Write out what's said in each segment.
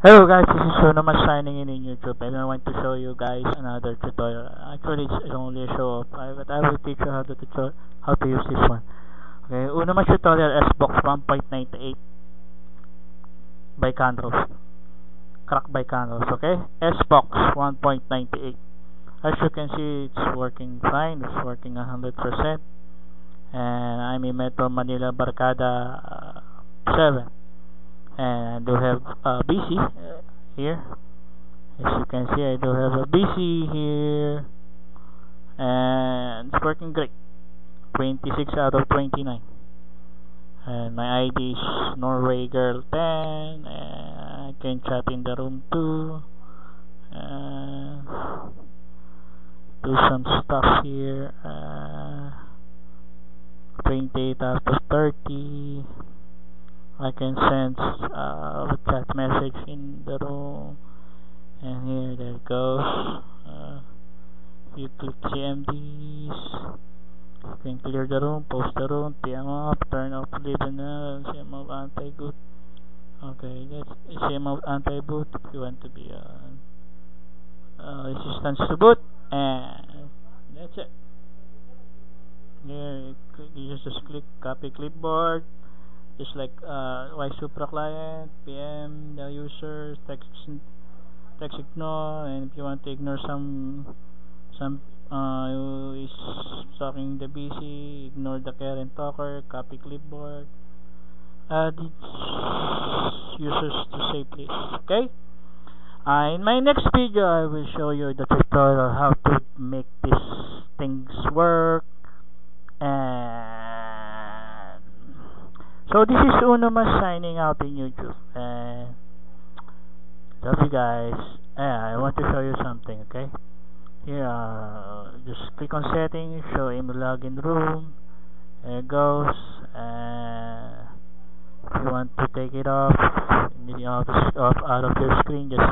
Hello guys, this is Sonoma signing in YouTube, and I want to show you guys another tutorial. Actually, it's only a show off, but I will teach you how to use this one. Okay, una mas tutorial SBox 1.98 by Canros, crack by Canros. Okay, SBox 1.98. As you can see, it's working fine. It's working 100%, and I'm in Metro Manila Barcada 7. And I do have a BC here. As you can see, I do have a BC here, and it's working great. 26 out of 29. And my ID is Norway Girl 10. And I can chat in the room too. Do some stuff here. 28 out of 30. I can send a chat message in the room, and here there it goes. You click CMDs, you can clear the room, post the room, PM up, turn off, leave and CM of anti-boot. Okay, that's CM of anti-boot if you want to be resistance to boot, and that's it. Here you just click copy clipboard. Just like Y Supra client, PM the user, text ignore, and if you want to ignore some who is talking the BC, ignore the current talker, copy clipboard, add users to save list. Okay. In my next video, I will show you the tutorial how to make these things work. So this is Unomas signing out in YouTube, and love you guys. I want to show you something. Okay, here just click on settings, show him login room. There it goes. If you want to take it off, out of your screen, just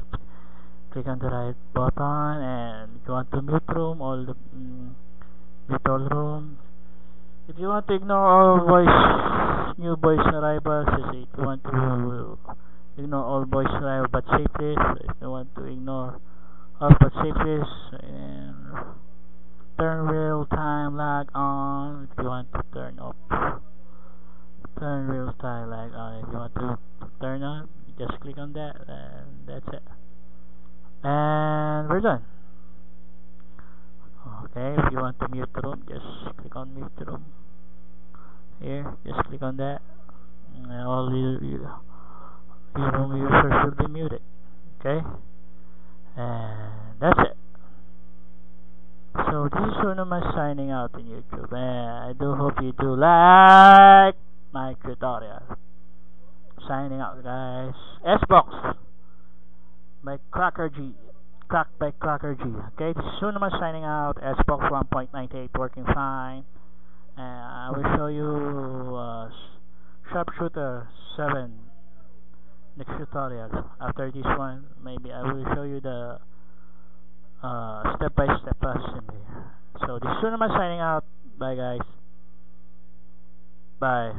click on the right button. And if you want to mute room, mute all rooms. If you want to ignore all new voice arrivals, if you want to ignore all voice arrivals but save list, if you want to ignore all but save list, and turn real time lag on. If you want to turn off, turn real time lag on. If you want to turn on, just click on that, and that's it. And we're done. Okay, if you want to mute the room, just click on mute the room. Here, just click on that. And all your room users should be muted. Okay? And that's it. So this is Sonoma signing out in YouTube. And I do hope you do like my tutorial. Signing out, guys. SBox by Cracker G. Crack by Cracker G. Okay, this is Sonoma signing out. SBox 1.98 working fine. And I will show you Sharpshooter 7 next tutorial. After this one, maybe I will show you the step-by-step assembly. So this is Sonoma signing out. Bye guys. Bye.